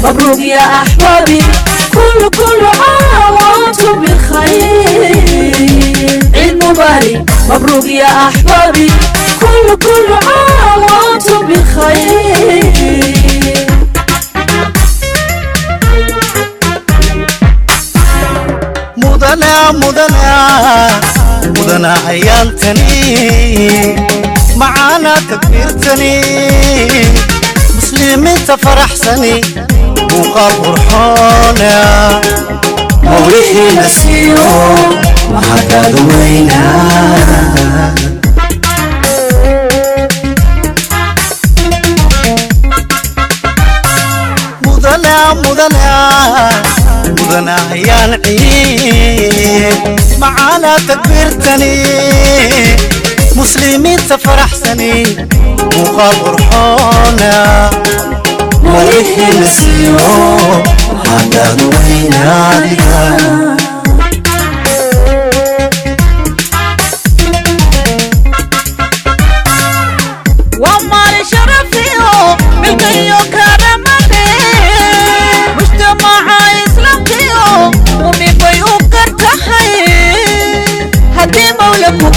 مبروك يا أحبابي كل عام وأنتم بخير عيد مبارك مبروك يا أحبابي كل عام وأنتم بخير مدنا عيالتني معانا تكبيرتني مسلمين تفرحسني وقال فرحونا مولحي نسيو وحكا دوينا مدنا عيال عيد معانا تكبيرتني مسلمين تفرحسني وقال فرحونا مولحي نسيو وحكا دوينا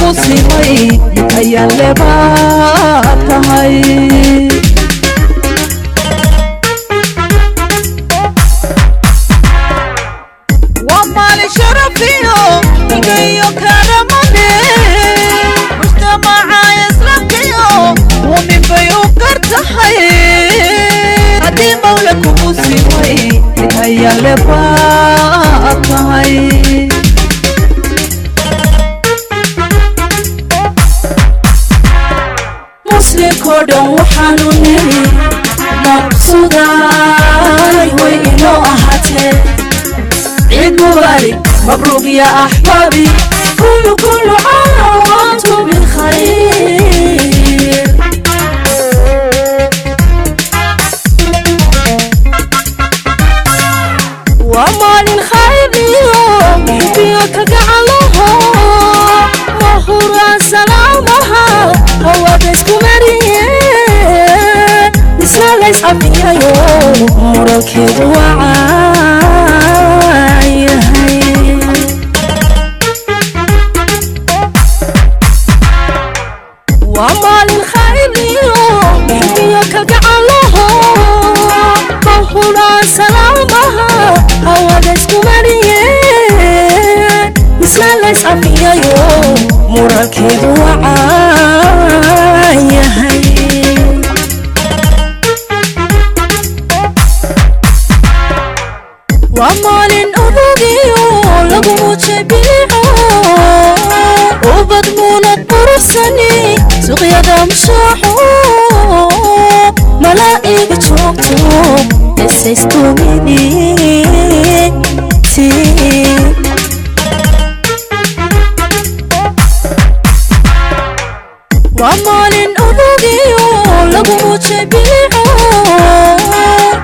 مسلمي هيا لباتهاي وما لشرفيو بقيو كرمني مجتمع يسلمكيو ومن بيو كرتحي هدي مولك مسلمي هيا لباتهاي كودون وحانو نيري مقصوداي وإنو أحاتي عيد مبارك مبروك يا أحبابي كل عام وأنتم بالخير وما للخير اليوم يحبيك قعلها وحورا سلامها هو بسكو ليس عبيا يوم مركب وعاي وما للخير اليوم يحبيك قعلها بوحولا سلامها هو دسكو مريان مثل ليس عبيا يوم مركب وعاي ومالين أبوغيو لقمو تبيعو وبدمونا قرسني سوقيا دمشاحو ملائك تشوكتو نسيستو مني تي ومالين أبوغيو لقمو تبيعو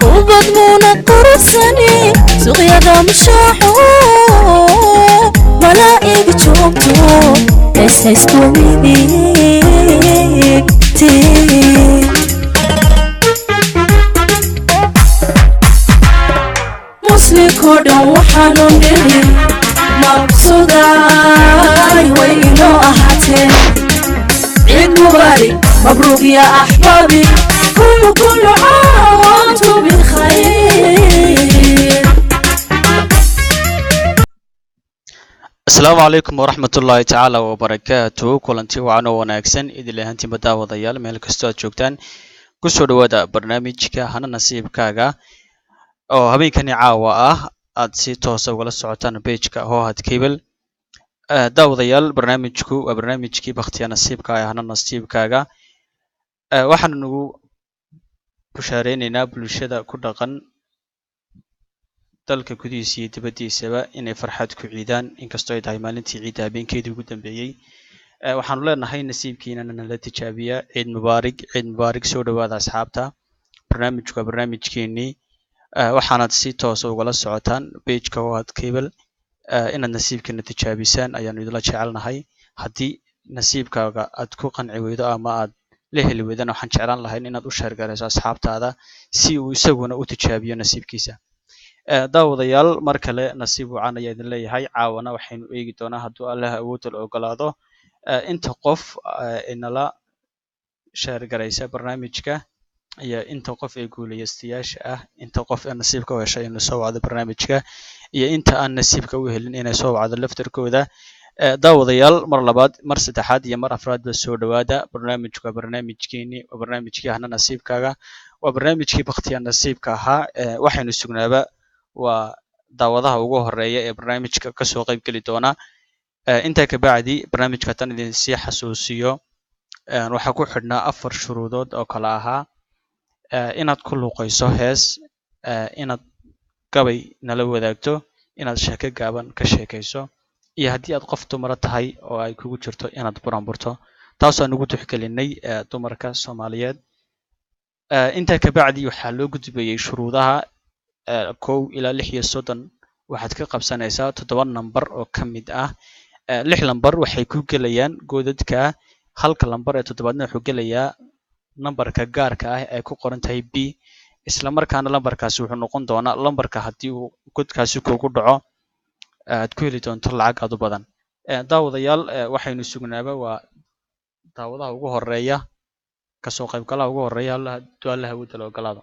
وبدمونا قرسني سوقيا دمشاحو ملائك تشوكتو نسيستو مني تي مسلم كودون وحانو نيري مقصوداي وإنو أحاتي عيد مبارك مبروك يا أحبابي كل عام وأنتم بخير السلام عليكم ورحمة الله تعالى وبركاته كلنتي وعنو وناكسن إذا لهنتي مداوة ضيال مهل كستوات جوكتان كسو دوادا برنامجك هانا نصيبكاغا oo habeenkani caawa ah aad si toos ah ugala socotaan page-ka Hohad Cable daawadayaal barnaamijku waa barnaamijkii bakhtiya nasiibka ah hana nasiibkaaga waxaan nagu bushaareynaa bulshada ku dhaqan dalka gudihiisa iyo dibadiisaba inay farxad ku ciidaan inkastoo ay tahay maalintii ciid habeenkeedii ugu dambeeyay waxaan leenahay nasiibkiina la tijaabiya ciid mubaarak soo dhawaada asxaabta barnaamijku waa barnaamijkeenii waxaanad si toos ah ugala socotaan page-ka Hohad Cable inaad nasiibkiina tijaabisaan ayaan idila jecelnahay haddii nasiibkaaga aad ku qanci weydo ama aad la heli weydana waxaan jeclaan lahayn inaad u sheer garayso asxaabtaada si uu isaguna u tijaabiyo nasiibkiisa. daawadayaal mar kale nasiib wacan ayaa idin leeyahay. caawana waxaynu eegi doonaa hadduu allaha awoodda la ogolaado inta qof inala sheer garaysa barnaamijka iyo inta qof ee guulaystayaasha ah, inta qof ee nasiibka u heshay inuu soo wacdo barnaamijka iyo inta aan nasiibka u helin inay soo wacdo laftarkooda. daawadayaal mar labaad, mar saddexaad iyo mar afraad ba soo dhawaada. barnaamijku waa barnaamijkeenii, waa barnaamijkii hana nasiibkaaga, waa barnaamijkii baktiya nasiibka ahaa. waxaynu sugnaaba waa daawadaha ugu horeeya ee barnaamijka kasoo qayb geli doona. intaa kabacdi barnaamijka haddaan idin sii xasuusiyo, waxaa ku xidhnaa 4 shuruudood oo kala ahaa inaad ku luuqayso hees, inaad gabay nala wadaagto, inaad sheeko gaaban ka sheekayso, iyo haddii aad qof dumara tahay oo ay kugu jirto inaad buranburto. taasaan ugu tixgelinay dumarka Soomaaliyeed. intaa kabacdi waxaa loo gudbayay shuruudaha 1 ilaa 6 iyo 30. waxaad ka qabsanaysaa 7 nambar oo ka mid ah 6 lambar waxay ku gelayaan godadka, halka lambar ee 7aadna wuxuu gelayaa nambarka gaarka ah ee ku qoran tahay B. isla markaana lambarkaasi wuxuu noqon doonaa lambarka haddii uu godkaasi kugu dhaco aad ku heli doonto lacag aad u badan. daawadayaal waxaynu sugnaaba waa daawadaha ugu horeeya, kasoo qaybgalaha ugu horeeya hadduu allaha awoodda la ogolaado.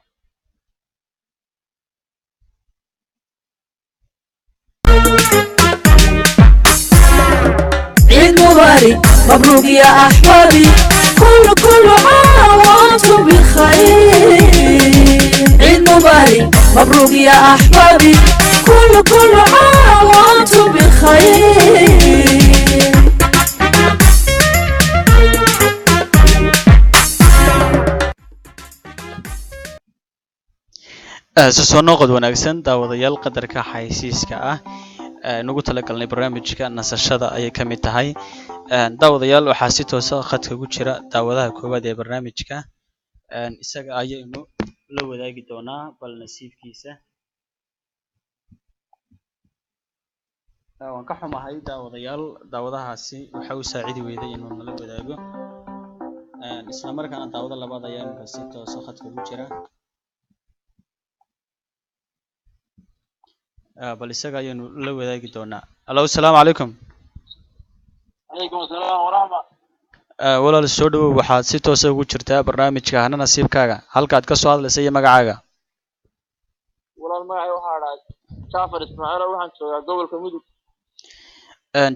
عيد مبارك مبروك يا أحبابي كل عام وأنتم بخير. عيد مبارك مبروك يا أحبابي كل عام وأنتم بخير. soo noqod wanaagsan daawadayaal. qadarka xayeysiiska ah nagu talagalnay barnaamijka nasashada ayay ka mid tahay. daawadayaal waxaa si toosa khadka ugu jira daawadaha koowaad ee barnaamijka. isaga ayaynu la wadaagi doonaa bal nasiibkiisa. waan ka xumahay daawadayaal, daawadahaasi waxa uu saacidi weyday inuu nala wadaago. isla markaana daawada labaad ayaa imika si toosa khadka ugu jira. bal isaga ayaynu la wadaagi doonaa. allo, asalaamu calaykum. calaykum asalaam waraxma. walaal soo dhawow, waxaad si toosa ugu jirtaa barnaamijka hana nasiibkaaga. halkaad ka soo hadlaysa iyo magacaaga. walaal magacay waxaa dhahay Jaafar Ismaaciil, waxaan joogaa gobolka Mudug.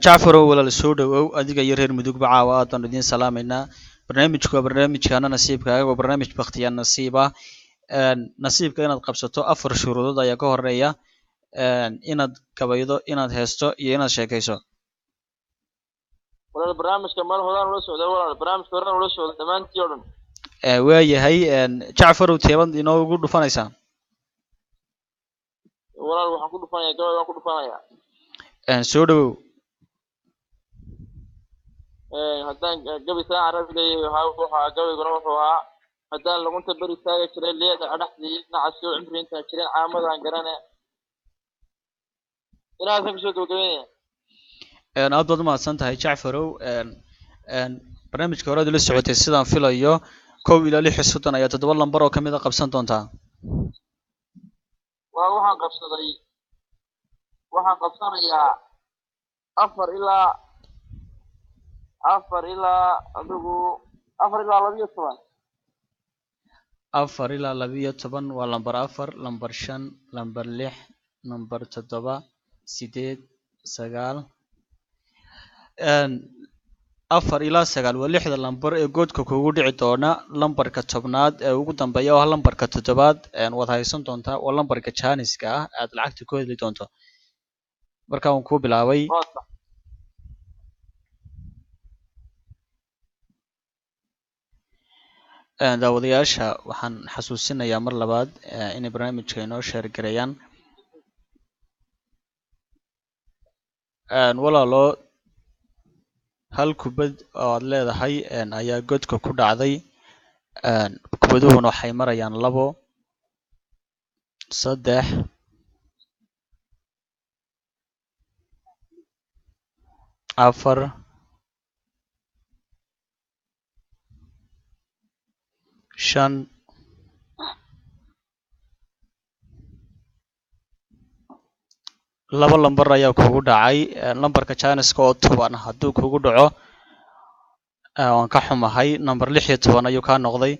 jacfarow walaal soo dhawow, adiga iyo reer Mudugba caawa aad baan idiin salaamaynaa. barnaamijku waa barnaamijka hana nasiibkaaga, waa barnaamij baktiya nasiib ah. nasiibka inaad qabsato 4 shuruudood ayaa ka horeeya. inaad gabaydo, inaad heesto iyo inaad sheekayso. walaal barnaamijka mar horaan ula socday, walaal barnaamijka horaan ula socday dhammaantii oo dhan. waayahay jacfarow teebad inoogu dhufanaysaa. walaal waxaan ku dhufanayaa gabay, waan ku dhufanayaa. soo dhawow. haddaan gabi saa carabi leeyahay waxaa gabayguna wuxuu ahaa haddaan lugunta beri taaga jiray leeda adhaxdii nacasoo cimri intaan jirin caamadaan garane. inaad kusoo gabagabeynaya. aad baad umahadsan tahay jacfarow. barnaamijka horead ula socotay sidaan filayo 1 ilaa 6 iyo 30 ayaa 7 lambar oo kamid a qabsan doontaa. waxaan qabsanayaa 4 ilaa adigu 4 ilaa 12. 4 ilaa 12 waa lambar 4, lambar 5, lambar 6, lambar 7, 8, 9. 4 ilaa 9 waa 6da lambar ee goodka kugu dhici doona. lambarka 10aad ee ugu dambeeya oo lambarka 7aad waad haysan doontaa, waa lambarka jaaniska ah aad lacagta ku heli doonto. marka waan kuu bilaabay. daawadayaasha waxaan xasuusinayaa mar labaad inay barnaamijka inoo sheer gareeyaan. walaalo hal kubad oo aad leedahay ayaa godka ku dhacday. kubaduhuna waxay marayaan 2, 3, 4, shan laba lambar ayaa kugu dhacay lambarka janiska oo 10 hadduu kugu dhaco waan ka xumahay number 16 ayuu kaa noqday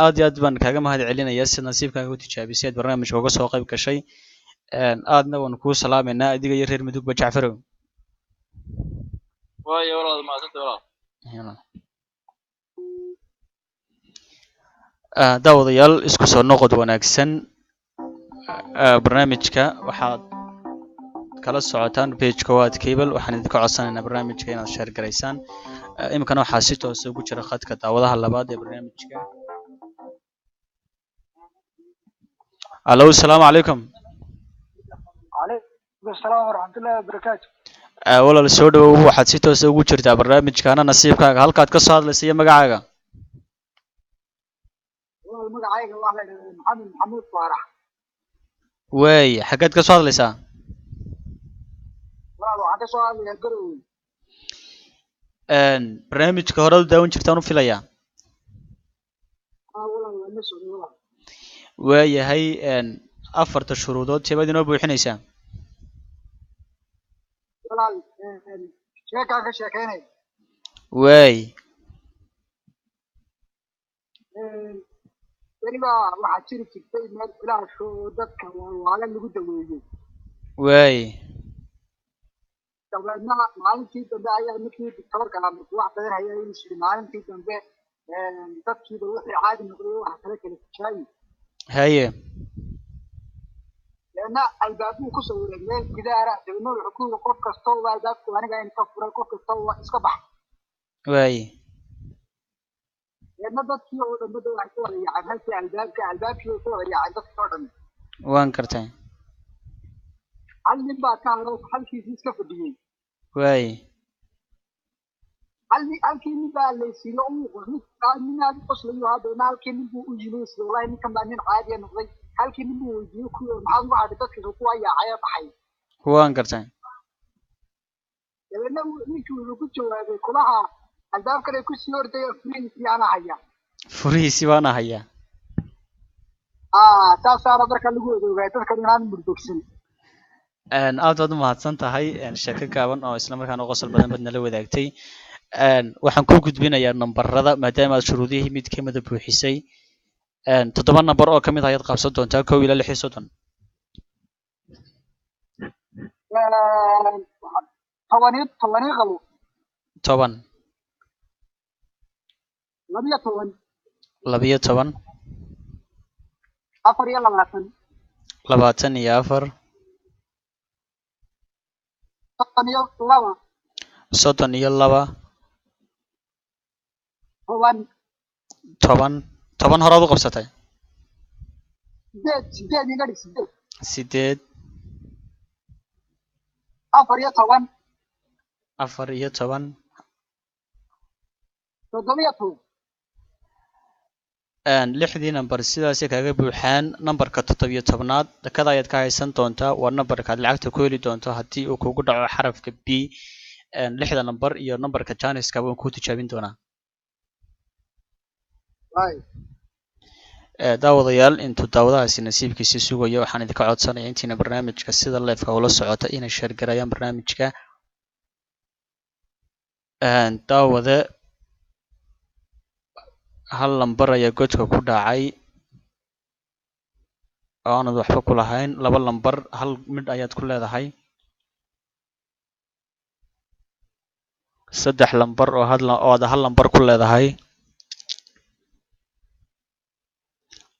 aad iyo aad baan kaaga mahad celinayaa si nasiibkaaga u tijaabisay aad barnaamijka uga soo qayb gashay aadna waan kuu salaameynaa adiga iyo reer Mudugba Jacfarow waayo walaal maasanta walaal daawadayaal isku soo noqod wanaagsan barnaamijka waxaad kala socotaan page kowaad cable waxaan idinka codsanaynaa barnaamijka inaad share garaysaan imikana waxaa si toos ugu jira khadka daawadaha labaad ee barnaamijka allo assalaamu calaykum calaykum assalaam waraxmatullaahi wabarakaatu walaal soo dhawow waxaad si toos ugu jirtaa barnaamijkana nasiibkaaga halkaad ka soo hadlaysa iyo magacaaga magacayga waa la yidhahdaa maxamed maxamuud faarax waay xaggeed ka soo hadlaysaa waxaan ka soo hadlayaa garowe barnaamijka hore u daawan jirtaan u filayaa waayahay afarta shuruudood seebaad inoo buuxinaysaa walaal sheekaan ka sheekeynaya waay weliba waxaa jiri jirtay meel ilaasho oo dadka waala lagu daweeyo waay dabeedna maalintii dambe ayaa ninkii doctoorka markuu wax badan hayay inuu yidhi maalintii dambe dadkiiba wixii caadi noqday waxa kala tijaabi haye leena albaabuu ku sawiray meel gidaara dabeedna wuxuu ku yidhi qof kasta oo albaabku aniga in ka furay qof kasta oo iska bax waay leena dadkii oo dhan bada waxay ku wada yaaceen halkii albaabkii oo ku wada yaaceen dadkii oo dhan waan kartay hal nin baa ka haro halkiisii iska fadhiyey waay halkii nin baa laysiiyo nin aad qoslayo haddana halkii nin buu u yimid wallahi ninkan baa nin caadiya noqday halkii nin buu weydiiyey maxaad uga hadhay dadkiisa kuwa yaacaya baxay waan kartay dabeedna ninkii wuxuu ku jawaabay kulaha albaabkan ay kusii ordaya furihiisii ana haya furihiisii baana hayaa saasaana marka lagu odoogay dadkan inaan murdogsan aad baad u mahadsan tahay sheeko gaaban oo isla markaana qosol badan baad nala wadaagtay waxaan ku gudbinayaa nambarada maadaama aad shuruudihii mid kamida buuxisay 7 nambar oo kamid ah ayaad qabsan doontaa 1 ilaa 6 soddon tobanii qabo 10 12 12 24 24 soddon iyo laba toban horaad u qabsatay sideed 14 14 lixdii nambar sidaasay kaaga buuxaan nambarka 17aad dakada ayaad ka haysan doontaa waa nambarkaad lacagta ku heli doonto haddii uu kugu dhaco xarafka b 6 nambar iyo nambarka janiska waan ku tijaabin doonaa daawadayaal intuu daawadahaasi nasiibkiisi sugayo waxaan idinka codsanayaa intiina barnaamijka sida live-ka ula socota inay share garayaan barnaamijka daawade hal lambar ayaa godka ku dhacay oo aanad waxba ku lahayn 2 lambar hal mid ayaad ku leedahay 3 lambar oo aad hal lambar ku leedahay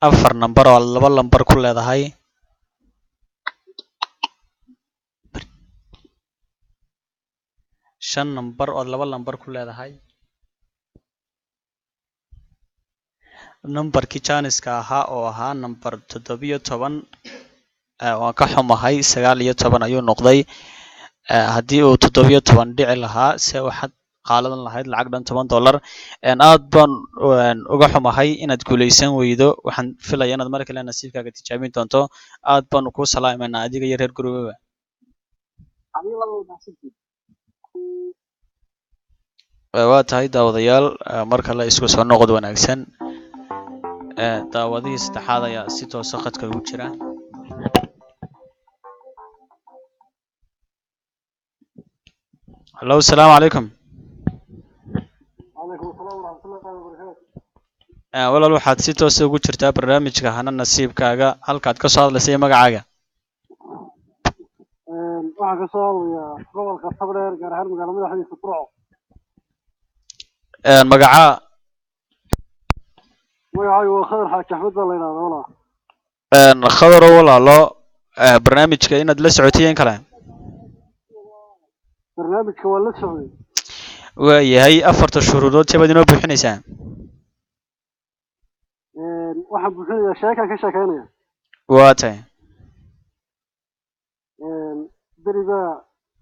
4 nambar oo aad 2 lambar ku leedahay 5 nambar oo aad 2 lambar ku leedahay nambarkii janiska ahaa oo ahaa nambar 17 waan ka xumahay 19 ayuu noqday haddii uu 17 dhici lahaa se waxaad qaaladan lahayd lacag dhan $10 aad baan uga xumahay inaad guuleysan weydo waxaan filayaa inaad mar kale nasiibkaaga tijaabin doonto aad baan kuu salaameynaa adiga iyo reer gurubaba waa tahay daawadayaal mar kale isku soo noqod wanaagsan daawadihii saddexaad ayaa si toosa khadka ugu jira. hallo asalaamu calaykum. walaal waxaad si toosa ugu jirtaa barnaamijka hana nasiibkaaga, halkaad ka soo hadlaysay magacaaga. waxaan ka soo hadlayaa gobolka Togdheer, gaar ahaan magaalada madaxdiisa Burco. magacaa magacaygu waa Khadar Xaaji Axmed baa la yidhahdaa walaal. khadaro walaalo, barnaamijka inaad la socotiyen kale. barnaamijka waa la socday. waayahay, afarta shuruudood sebaad inoo buuxinaysaa? waxaan buuxinayaa sheekaan ka sheekeynaya. waa tahay. beriba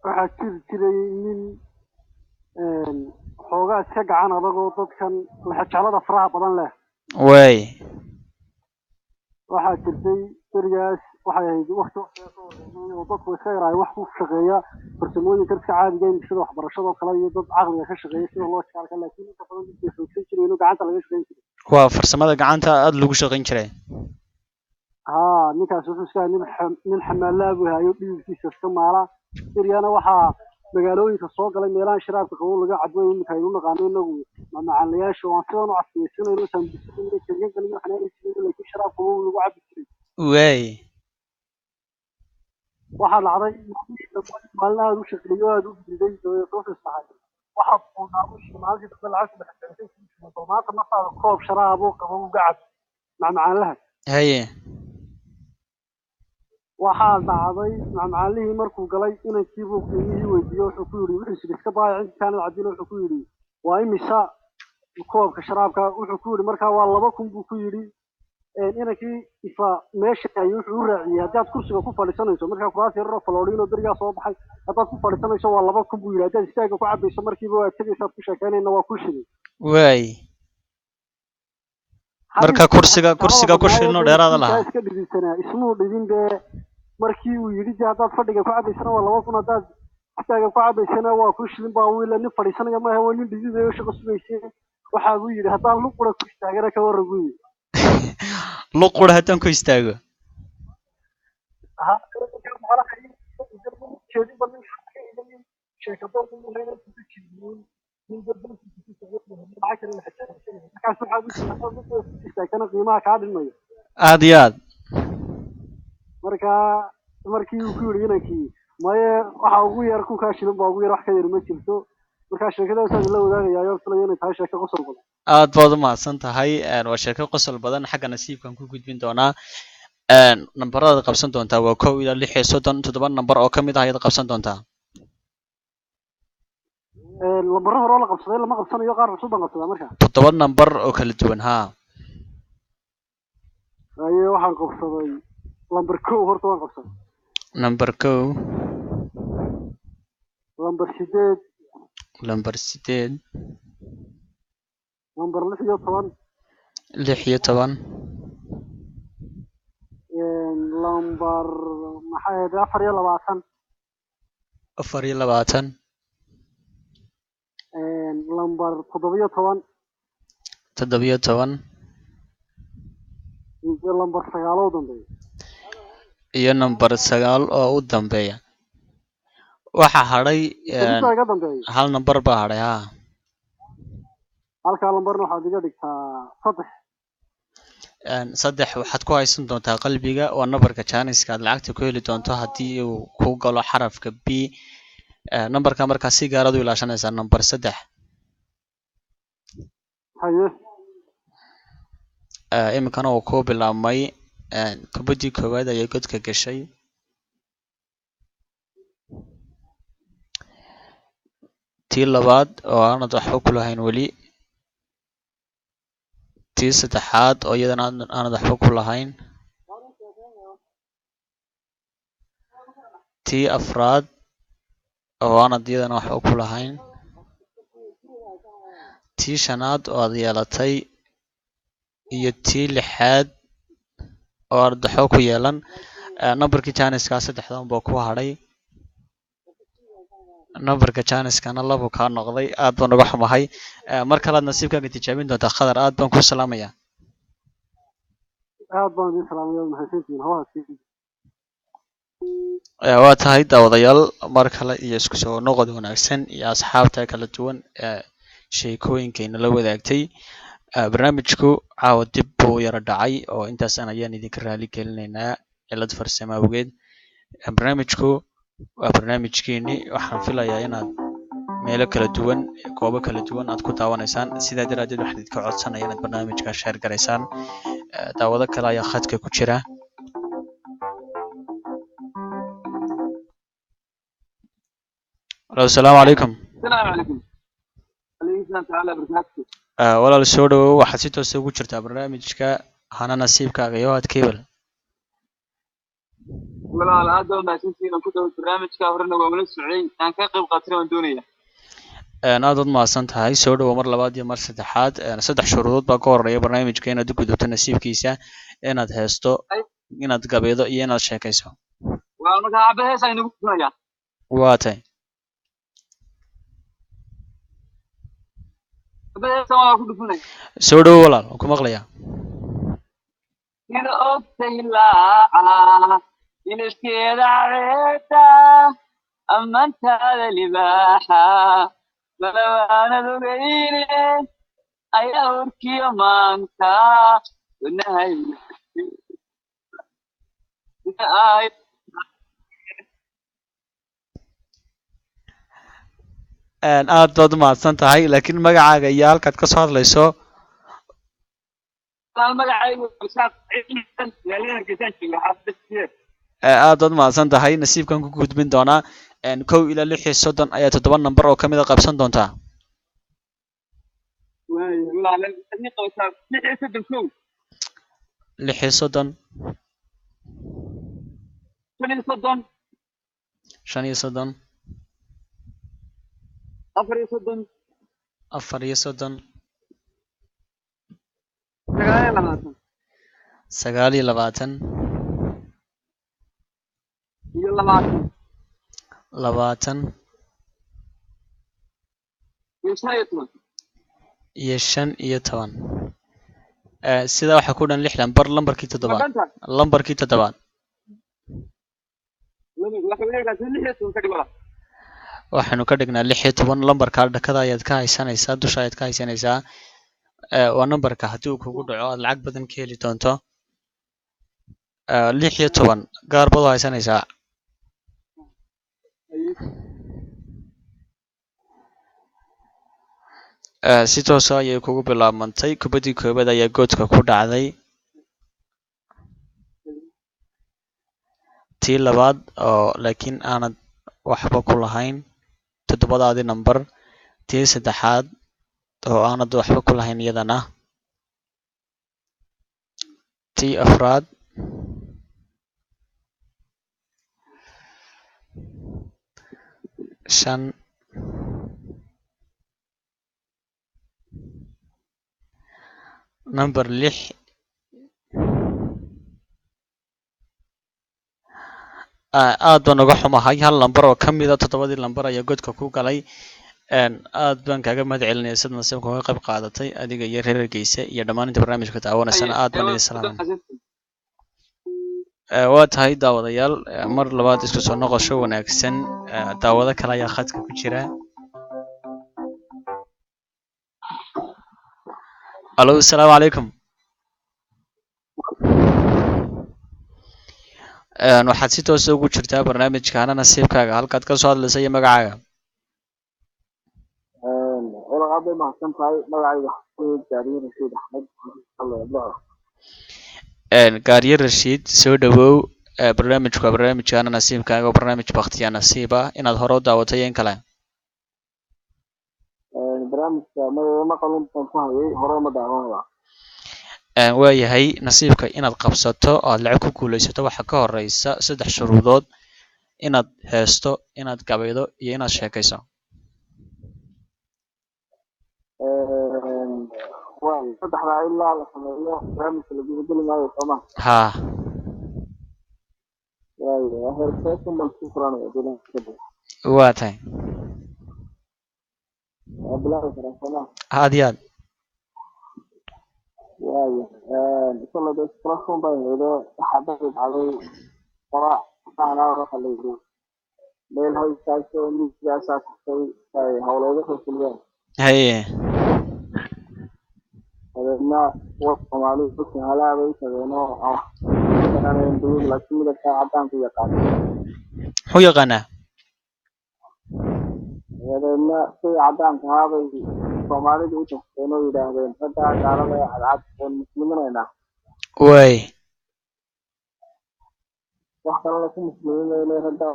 waxaa jiri jiray nin xoogaa iska gacan adagoo dadkan laxajeclada faraha badan leh. waay. waxaa jirtay berigaas waxay ahayd waqti oo dadku iska yaraayo wax ku shaqeeya farsamooyinka iska caadiga ah, sida waxbarashada kale iyo dad caqliga ka shaqeeya sida loo shaqaalka, laakiin inta badan dadku xoogsan jiray inuu gacanta laga shaqeyn jiray. waa farsamada gacanta aada lagu shaqayn jiray. haa, ninkaas wuxuu iska nin xamaalaha buu hayo dhididkiisa iska maala. beriyaana waxaa magaalooyinka soo galay meelaha shiraabka qabow laga cadweeyo, iminka aynu naqaano inagu macmacaanayaasha waan sidan u casriyeysanayno saambisada keliyagan iyo waxaan aadi jiray, laakiin shiraab qabow lagu cabi jiray. waay. waxaa dhacday maalin aada u shaqeeyo aada u diiday ofis tahay. waxaad uunaamushi maalintii dambe lacag saddex maanta naftaada koob sharaaboo qabow uga cab macmacaanlaha. haye. waxaa dhacday macmacaalihii markuu galay inankiibuu qiimihii weydiiyo, wuxuu ku yidhi wuxuu yidhi iska baayac intaanad cabdin, wuxuu ku yidhi waa imisa koobka sharaabka, wuxuu ku yidhi markaa waa 2,000 buu ku yidhi. inankii ifa meesha ayuu wuxuu u raaciyey haddaad kursiga ku fadhiisanayso, markaa kuraas yararoo faloodhiinoo berigaa soo baxay, haddaad ku fadhiisanayso waa 2,000 buu yidhi, haddaad istaaga ku cabayso markiiba waad tegaysaad ku sheekeynayna waa ku shilin. waay. marka kursiga ku shilino dheeraada lahaa. iska dhidisanaa ismuu dhidin bee markii uu yidhi dee haddaad fadhiga ku cabaysana waa 2,000, haddaad istaaga ku cabaysana waa ku shilin baa wiila nin fadhiisanaya maaha, waa nin dhididayo shaqo sugayse. waxaa buu yidhi haddaan luqura ku istaagana ka warran buu yidhi. luqura haddaan ku istaago. qiimaha kaa dhimayo. aada iyo aad. markaa markii uu ku yidhi inankii maye waxa ugu yar kunkaa shilin baa ugu yar, wax ka yar ma jirto. markaa sheekadaasaan la wadaagayaa filaya inay tahay sheeko qosol badan. aad baad u mahadsan tahay. waa sheeko qosol badan, xagga nasiibkan ku gudbin doonaa. nambaradaad qabsan doontaa waa 1 ilaa 6 iyo 37 nambar oo kamid ah ayaad qabsan doontaa. lambaro hore oo la qabsaday lama qabsanayo, qaar cusub baan qabsadaa markaa. 7 nambar oo kala duwan. haa. aye waxaan qabsaday lambar 1 horta waan qabsaday. nambar 1. lambar 8. lambar 8. lambar 6 iyo 10. 6 iyo 10. lambar maxay ahayd 4 iyo 20. 4 iyo 20. lambar 7 iyo 10. 7 iyo 10. iyo lambar 9 oo dambeeya. iyo nambar 9 oo u dambeeya. waxa hadhay hal nambar baa hadhay. haa. halkaa lambarna waxaad iga dhigtaa 3. 3 waxaad ku haysan doontaa qalbiga, waa nambarka jaaniska aad lacagta ku heli doonto haddii uu ku galo xarafka B. nambarka markaa si gaarad u ilaashanaysaa, nambar 3. haye. iminkana uu ku bilaabmay. kubaddii koowaad ayay godka gashay. tii labaad oo aanad waxba ku lahayn weli. tii saddexaad oo iyadana aanad waxba ku lahayn. tii afraad oo aanad iyadana waxba ku lahayn. tii shanaad oo aad yeelatay. iyo tii lixaad oo aanad waxba ku yeelan. nambarkii jaaniska 3 baa ku hadhay. nambarka jaaniskana 2 kaa noqday. aad baan uga xumahay. mar kalead nasiibkaaga tijaabin doontaa khadar. aad baan ku salaamayaa. aad baan idin salaamaya mahadsantihiin hawaadkii waa tahay daawadayaal mar kale iyo isku soo noqod wanaagsan iyo asxaabta kala duwan ee sheekooyinkayna la wadaagtay. Barnaamijku caawa dib buu yara dhacay oo intaasan ayaan idinka raali gelinaynaa cilad farsamo awgeed. Barnaamijku waa barnaamijkeeni, waxaan filayaa inaad meelo kala duwan, goobo kala duwan aad ku daawanaysaan. sidaa daraadeed waxaan idinka codsanaya inaad barnaamijka share garaysaan. daawado kale ayaa khadka ku jira. Alo, asalaamu calaykum. السلام عليكم. عليكم السلام تعالى وبركاته. walaal soo dhawow, waxaad si toos ugu jirtaa barnaamijka hana nasiibkaaga iyo aad cable. walaal aad baa mahadsantihiin oo ku dhaw barnaamijka horena waa wala socday aan ka qayb qaatay waan doonaya. aad waad mahadsan tahay. soo dhawow mar labaad iyo mar saddexaad. saddex shuruudood baa ka horeeya barnaamijka inaad u gudubto nasiibkiisa, inaad heesto, inaad gabeedo iyo inaad sheekayso. waa markaa cabbe hees aynu ku doonaya. waa tahay. cabbe hees waa ku dhufunaya. soo dhawow walaal, waan ku maqlayaa. sida ogtay laaca inaskeeda careeta ammaantaada libaaxa malawaanad ogeyne ayaa urkiyo maanta wanahay aad baad u mahadsan tahay, laakiin magacaaga iyo halkaad ka soo hadlayso. magacaygu aad baad mahadsan tahay. nasiibkan ku gudbin doonaa 1 ilaa 6 iyo 30 ayaa 7 nambar oo kamid a qabsan doontaa. 6 iyo 30 5 iyo 30 4 iyo 30 9 iyo 20 20 iyo 5 iyo 10. sida waxa ku dhan 6 lambar. lambarkii toddobaad waxaanu ka dhignaa 6 iyo 10. lambarka dhakada ayaad ka haysanaysaa, dusha ayaad ka haysanaysaa. waa nambarka haddii uu kugu dhaco aad lacag badan ka heli doonto. 6 iyo 10 gaar baad u haysanaysaa. si toos ah ayay kugu bilaabmantay. kubaddii koobaad ayaa goodka ku dhacday. tii labaad oo laakiin aanad waxba ku lahayn 7daadii nambar. tii saddexaad oo aanad waxba ku lahayn iyadana. tii afraad. shan. number 6. aad baan uga xumahay, hal lambar oo kamid a 7dii lambar ayaa godka ku galay. aad baan kaaga mahad celinaya sida nasiibka uga qayb qaadatay, adiga iyo reer Hargeysa iyo dhammaan inta barnaamijka daawanaysana aad baan idin salaamay. waa tahay daawadayaal, mar labaad isku soo noqosho wanaagsan. daawado kale ayaa khadka ku jira. alo, asalaamu calaykum. waxaad si toos ugu jirtaa barnaamijka hana nasiibkaaga, halkaad ka soo hadlaysa iyo magacaaga. aad bay mahadsan tahay. magacayga gaariye rashiid axmed. gaariye rashiid, soo dhawow. barnaamijku waa barnaamijka hana nasiibkaaga, oo barnaamij baktiya nasiib ah. inaad hore u daawatay in kale. barnaamijka maqalun baan ku hayay, hore ma daawanaya. waayahay, nasiibka inaad qabsato oo aad lacag ku guulaysato waxaa ka horeysa 3 shuruudood: inaad heesto, inaad gabaydo iyo inaad sheekayso. saddexdaa ilaa la sameeyo barnaamijka la gudageli maayo sooma. ha waa tahay. aad iyo aad. waayo isla de isla bay heedo waxa dhaqay caday qora saana waxa la yiri meel haystaasho miiskaasa kutay ay hawlooda ku fuliyeen haye adna wax Soomaali ku halaabay sadeeno kana intuu la timida ka cadaan ku yaqaan muxuu yaqaanaa adna si cadaan ka haabay Soomaalidu u taqaano yiraahdeen hada gaalada cadcad oo muslimiinayna way wax kale la ku muslimiinayna hada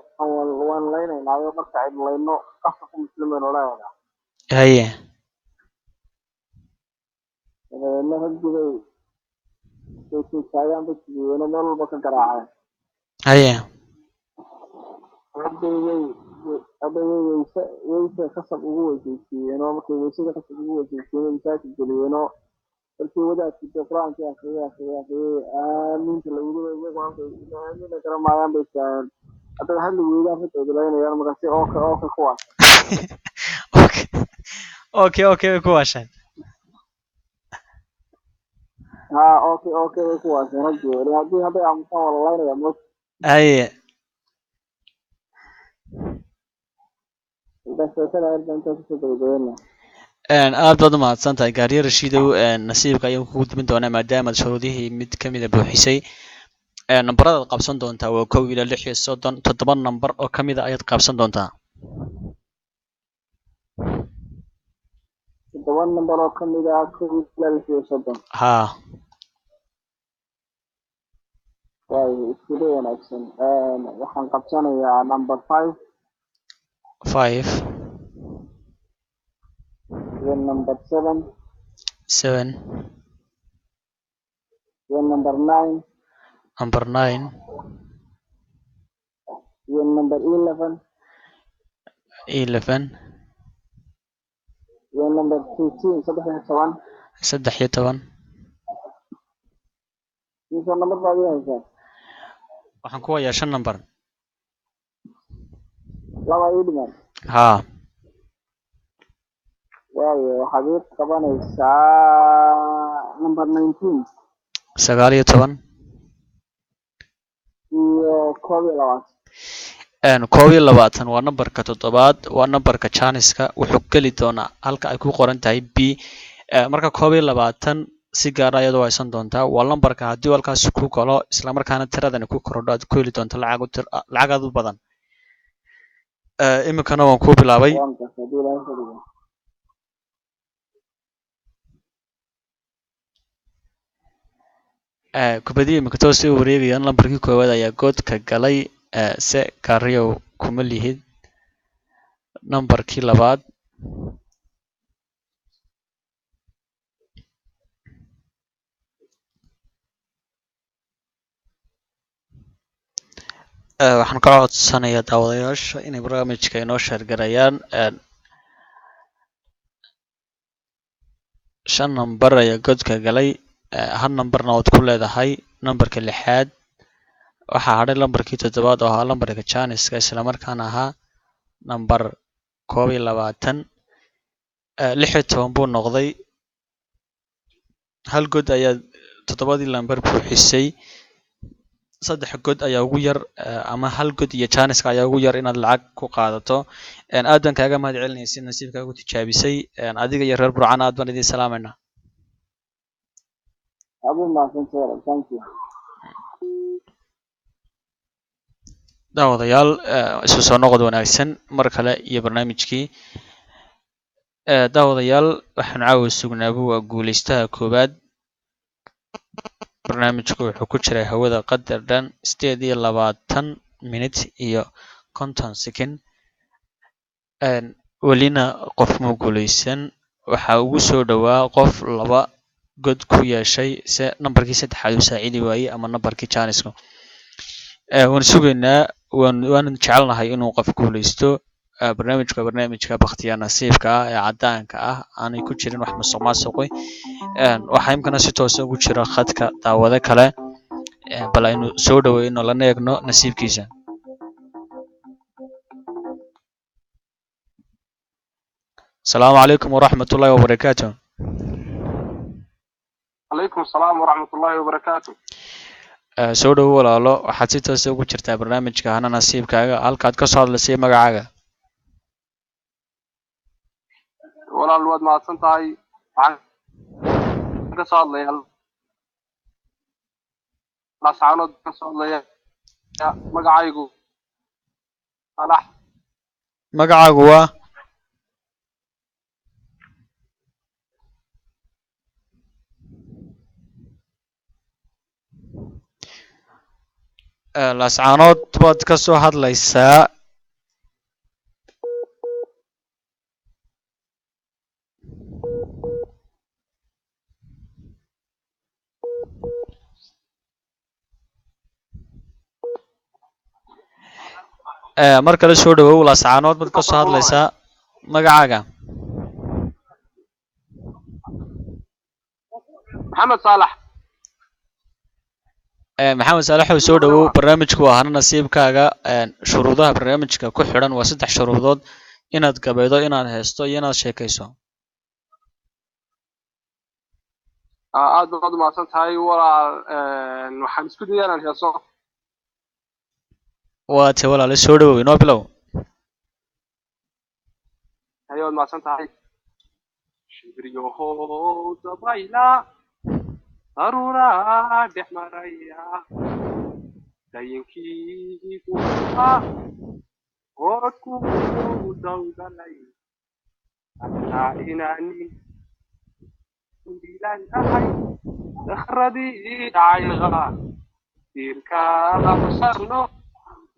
waan leenahay marka ay leeyno qofka ku muslimiinayna walaalaha haye adna hadii ay taayaan dadkii meel walba ka garaacay haye wayse khasab ugu weydiisiyeen oo markay weysada khasab ugu weydiisiyeen intaasi geliyeen oo markii wadaadkii quraanka akhriyay aaminta la yiri iyagu aan garamaayaan bay taan hadda hal weeyaan hadda dilaynayaan markaasi oo ka kuwaas okay kuwaashan okay kuwaas rajoo hadii hadda aan soo walaalaynaya haye aad baad u mahadsantahay gaariye rashiidow nasiibka ayuu kugu dimin doonaa maadaama shuruudihii mid ka mid a buuxisay nambaradaad qabsan doontaa waa 1 ilaa 6 iyo 30 7 nambar oo ka mid a ayaad qabsan doontaa 7 nambar oo ka mid ah 1 ilaa 6 iyo 30 haa way isku wanaagsan waxaan qabsanayaa number 5 then number 7 then number 9 then number 11 then number 13 13 inta number baad haysaa waxaan ku hayaa 5 nambar laba ii dhiman haa waayo waxaad ii qabanaysaa number 19 19 iyo 21 21 waa nambarka 7 waa nambarka Janiska wuxuu geli doonaa halka ay ku qoran tahay B marka 21 si gaar ah iyadoo aysan doontaa waa nambarka haddii halkaas ku galo isla markaana tiradani ku korodho aad ku heli doonto lacag aad u badan imikana waan ku bilaabay kubadii imika toos u wareegayaan lambarkii koowaad ayaa goodka galay se gaariyow kuma lihid nambarkii labaad waxaan ka codsanayaa daawadayaasha inay barnaamijka inoo sheergarayaan 5 nambar ayaa godka galay hal nambarna waad ku leedahay nambarka 6 waxaa hadhay lambarkii 7 oo ahaa lambarka Janiska isla markaana ahaa nambar 21 16 buu noqday hal god ayaa 7 lambar buuxisay 3 god ayaa ugu yar ama hal god iyo Janiska ayaa ugu yar inaad lacag ku qaadato aad baan kaaga mahad celinayay si nasiibkaaga u tijaabisay adiga iyo reer Burcaan aad baan idin salaamayna thank you daawadayaal isu soo noqod wanaagsan mar kale iyo barnaamijkii daawadayaal waxaan caawa sugnaabu waa guuleystaha koowaad barnaamijku wuxuu ku jiray hawada qadar dhan 28 minute iyo 50 second welina qof ma guuleysan waxa ugu soo dhawaa qof laba god ku yeeshay se nambarkii saddexaad uu saacidi waayay ama nambarkii Janiska waan sugaynaa waan jecelnahay inuu qof guuleysto barnaamijka bakhtiya nasiibka ah ee cadaanka ah aanay ku jirin wax musuqmaasuq waxa imkana si toos ah ugu jira khadka daawada kale bal aynu soo dhaweyno lana eegno nasiibkiisa السلام عليكم ورحمة الله وبركاته عليكم السلام ورحمة الله وبركاته. soo dhowo walaalo waxaad si toos ah ugu jirtaa barnaamijka hana nasiibkaaga halkaad ka soo hadlaysay magacaaga ولا الواد ما سنتهاي عن قصاد لي لا سعود قصاد لي مقعيقو صلاح magacaagu waa laascaanood baad ka soo hadlaysaa mar kale soo dhawow laascaanood baad ka soo hadlaysaa magacaaga محمد صالح maxamed saalaxow soo dhawow barnaamijku waa hana nasiibkaaga shuruudaha barnaamijka ku xidhan waa 3 shuruudood inaad gabaydo inaad heesto iyo inaad sheekayso aad baad u mahadsantahay walaal waxaan isku dayaa inaan heeso waa te walaale soo dhawow inoo bilow ayaad mahadsantahay shibriyoho dabayla darura dhex maraya dayinkii kuha oodku dawgalay hataa inaani diilaanahay dakhradii dhacayqa diirka absarno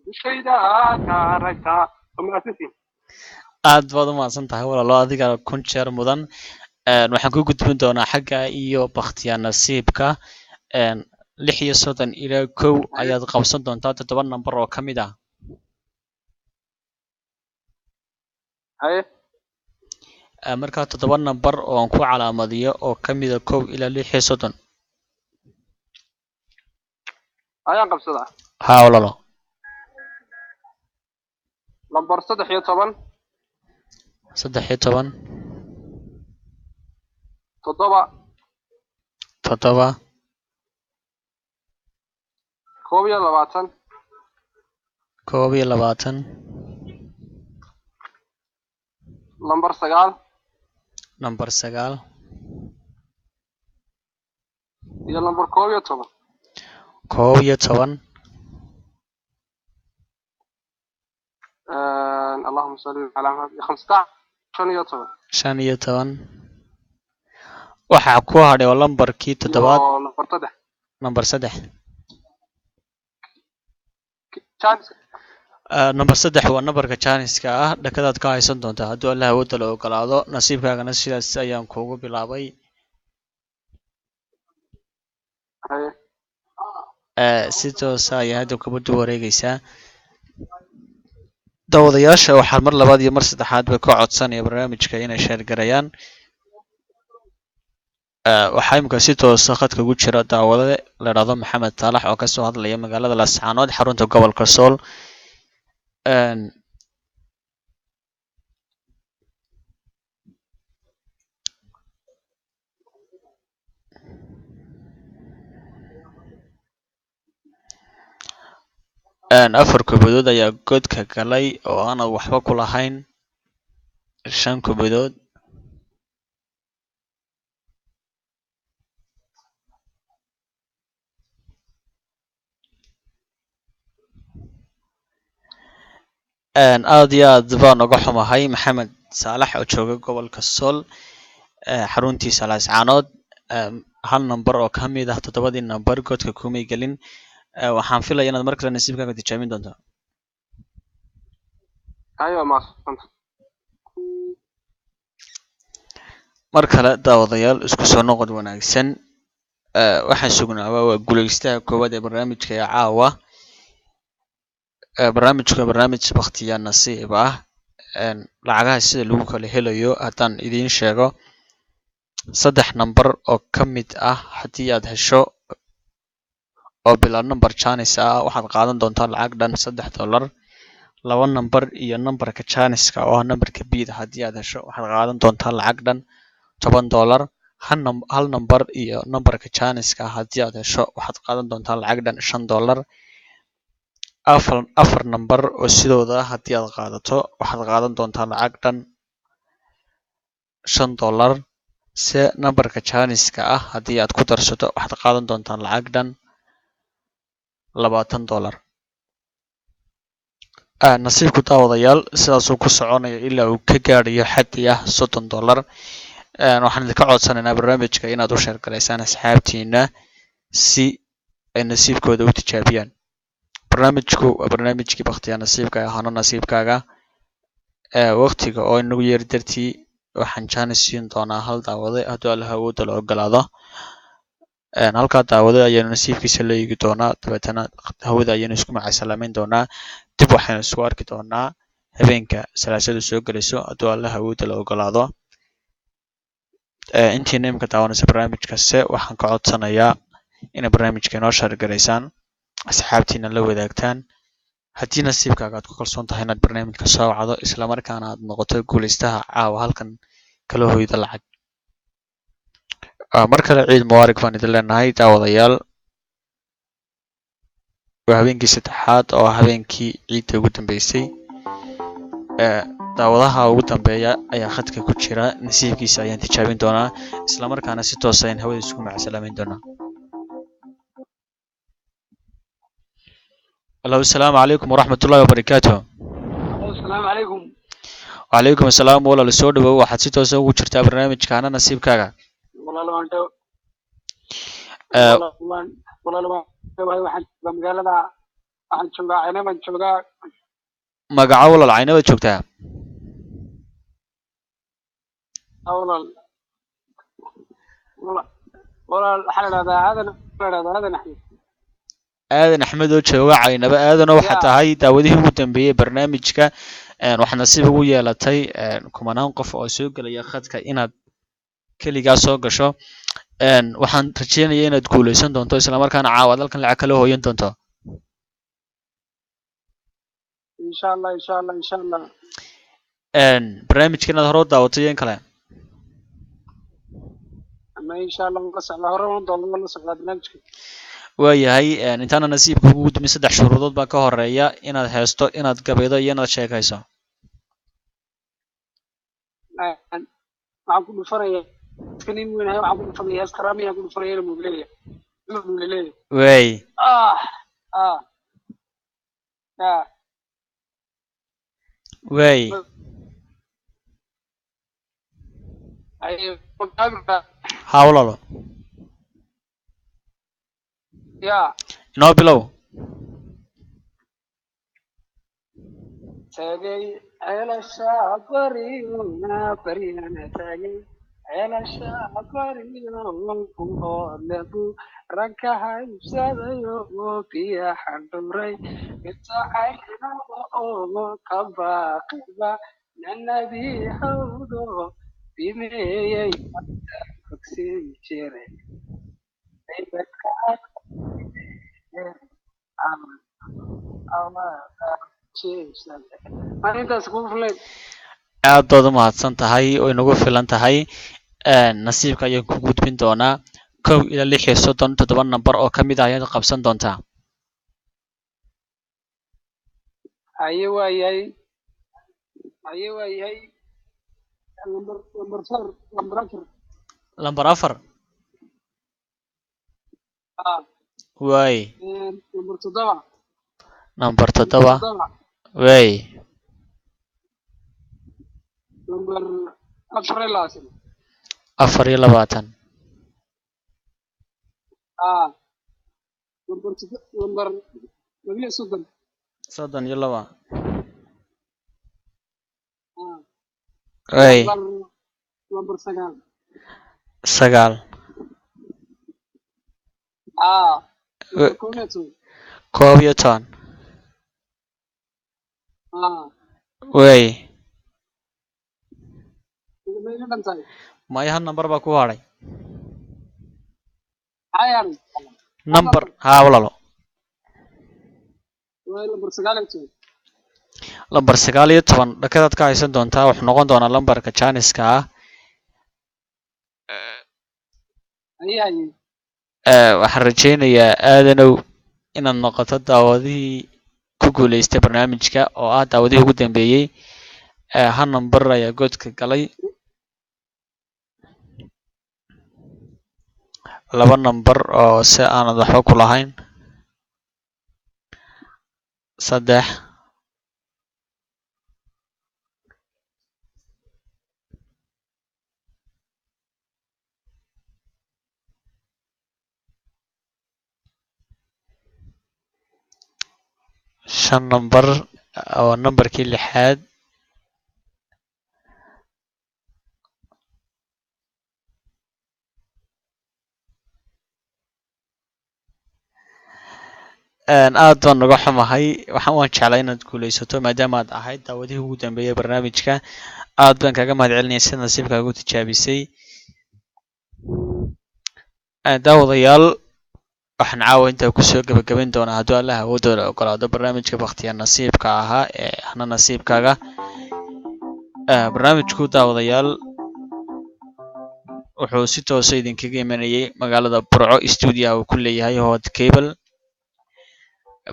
dushayda ka aragta mahadsantiin aad baad u mahadsan tahay walaalo adiga kun jeer mudan waxaan ku gudbin doonaa xagga iyo bakhtiya nasiibka 36 ilaa 1 ayaad qabsan doontaa 7 number oo ka mid ah haye marka 7 number oo aan ku calaamadiyo oo ka mid ah 1 ilaa 36 ayaan qabsadaa ha walaalo lambar 13 13 toddoba 7 22 22 lambar 9 number 9 iyo lambar 11 11 اللهم صل على محمد 15 15 waxaa ku hadhay oo lambarkii 7 lambar 3 number 3 chance number 3 waa numberka Janiska ah dhakadaad ka haysan doontaa haddii Allah awood la ogolaado nasiibkaagana sidaas ayaan kuugu bilaabay si toos ah ayaa hadda kubaddu wareegaysaa daawadayaasha waxaan mar labaad iyo mar saddexaad ba ka codsanaya barnaamijka inay share garayaan waxaa imika si toos ah khadka ugu jira daawade la yiraahdo Maxamed Saalax oo ka soo hadlaya magaalada Laascaanood xarunta gobolka Sool afar kubadood ayaa godka galay oo aan waxba ku lahayn 5 kubadood aad iyo aad baan uga xumahay Maxamed Saalax oo jooga gobolka Sool xaruntiisa Laascaanood hal number oo ka mid ah 7 number godka kumay galin waxaan filayaa inaad markale nasiibkaaga tijaabin doonto ايوه ما فهمت mar kale daawadayaal isku soo noqod wanaagsan waxaan sugnaaba waa guuleystaha koowaad ee barnaamijka ee caawa barnaamij waqtiya nasiib ah lacagaha sida lagu kala helayo haddaan idiin sheego 3 number oo ka mid ah haddii aad hesho oo bilaa number Janice ah waxaad qaadan doontaa lacag dhan $3 laba number iyo numberka Janice-ka oo numberka bid haddii aad hesho waxaad qaadan doontaa lacag dhan $10 hal number iyo numberka janiska haddii aad hesho waxaad qaadan doontaa lacag dhan $5. afar number oo sidooda haddii aad qaadato waxaad qaadan doontaa lacag dhan $5. se numberka janiska haddii aad ku darsato waxaad qaadan doontaa lacag dhan $20. nasiibku daawadayaal sidaasuu ku soconaya ilaa uu ka gaadhayo xaddi $30. waxaan idinka codsanaynaa barnaamijka inaad u sheergalaysaan asxaabtiina si ay nasiibkooda u tijaabiyaan. barnaamijku waa barnaamijkii baktiya nasiibka hano nasiibkaaga. waqtiga oo inagu yeeri dartii waxaan jaanis siin doonaa hal daawade hadduu allaha awoodda la ogolaado. halkaa daawade ayaanu nasiibkiisa la eegi doonaa dabeetana hawada ayaanu isku macasalaameyn doonaa. dib waxaynu isku arki doonaa habeenka salaasadu soo gelayso hadduu allaha awoodda la ogolaado. intiina imika daawanaysa barnaamijkase waxaan ka codsanayaa inay barnaamijka inoo shaargaraysaan asxaabtiina la wadaagtaan. haddii nasiibkaaga aad ku kalsoon tahay inaad barnaamijka soo wacdo islamarkaana aad noqoto guulaystaha caawa halkan kala hoyda lacag. mar kale ciid mubaarak baan idin leenahay daawadayaal. waa habeenkii saddexaad oo habeenkii ciidda ugu dambeysay. daawadaha ugu dambeeya ayaa khadka ku jira nasiibkiisa ayaan tijaabin doonaa islamarkaana si toos ah hawada isku macasalaameyn doonaa. Hello, السلام عليكم ورحمة الله وبركاته. السلام عليكم. وعليكم السلام walaal soo dhawow waxaad si toos ah ugu jirtaa barnaamijkaana nasiibkaaga. walaal waan waxaan magaalada waxaan joogaa Caynaban joogaa. magaca walaal Caynaban joogtaa. walaal waxaa la dhahdaa aadan axmed. aadan axmed oo jooga Caynaba. aadan waxaa tahay daawadihii ugu dambeeyay barnaamijka. waxaa nasiib ugu yeelatay kumanaan qof oo soo gelaya khadka inaad keligaa soo gasho. waxaan rajeynayaa inaad guuleysan doonto islamarkaana caawaad halkan lacag kala hooyan doonto. insha allah. barnaamijka inaad hore u daawatay iyo in kale. ama insha allah la socdaa hore waan doonaa la socdaa barnaamijka. waayahay intaana nasiibka ugu gudbin 3 shuruudood baa ka horeeya inaad heesto inaad gabaydo iyo inaad sheekayso. waxaan ku dhufanayaa kanin weyn waxaan ku dhufanayaa askarami aan ku dhufanayaa muuleleeya. way way hawlalo inoo bilow. tagay ceelasha bariyona bariyana tagay ceelasha bariyona ku hoodlebu ranka haybsadayo biya xandhuray bitacayna oo ka baaqiba nanadii hawdo bimeeyey fogsin jiray aad baad u mahadsan tahay oo inagu filan tahay. nasiibka ayaan ku gudbin doonaa 1 ilaa 6 iyo 37 number oo ka mid ah ayaad qabsan doontaa. lambar 4 way number 7 way number 24 number 32 way number 9 koob iyo toban way maya hal number baa ku hadhay. number haa walaalo lambar 19 dhakadaad ka haysan doontaa wuxuu noqon doonaa lambarka janiska ah waxaan rajaynayaa aadanow inaad noqoto daawadihii ku guuleystay barnaamijka oo ah daawadihii ugu dambeeyey hal number ayaa godka galay 2 number oo si aanad waxba ku lahayn 3 5 number oo numberkii 6aad aad baan uga xumahay waan jeclaa inaad guuleysato maadaama aad ahayd daawadihii ugu dambeeyay barnaamijka aad baan kaga mahadcelinaya si nasiibkaaga u tijaabisay daawadayaal waxaan caawa intaa kusoo gabagabayn doonaa hadduu allah awoodooda ogolaado barnaamijka baktiya nasiibka ahaa ee hana nasiibkaaga barnaamijku daawadayaal wuxuu si toosa idinkaga imanayay magaalada burco stuudiyaha uu ku leeyahay hod cable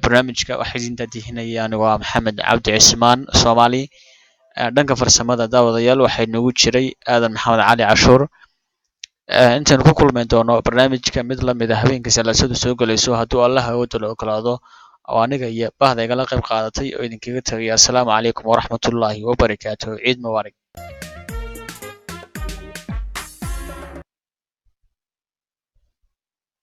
barnaamijka waxaa idin daadihinaya anigu waa maxamed cabdi cismaan soomaali dhanka farsamada daawadayaal waxaa inoogu jiray aadan maxamed cali cashuur intaanu ku kulmayn doono barnaamijka mid lamid a habeenka salaasadu soo galayso hadduu allah awoodooda ogolaado oo aniga iyo bahda igala qayb qaadatay oo idinkaga tagaya assalaamu calaykum waraxmatullaahi wabarakaatuh ciid mubaarak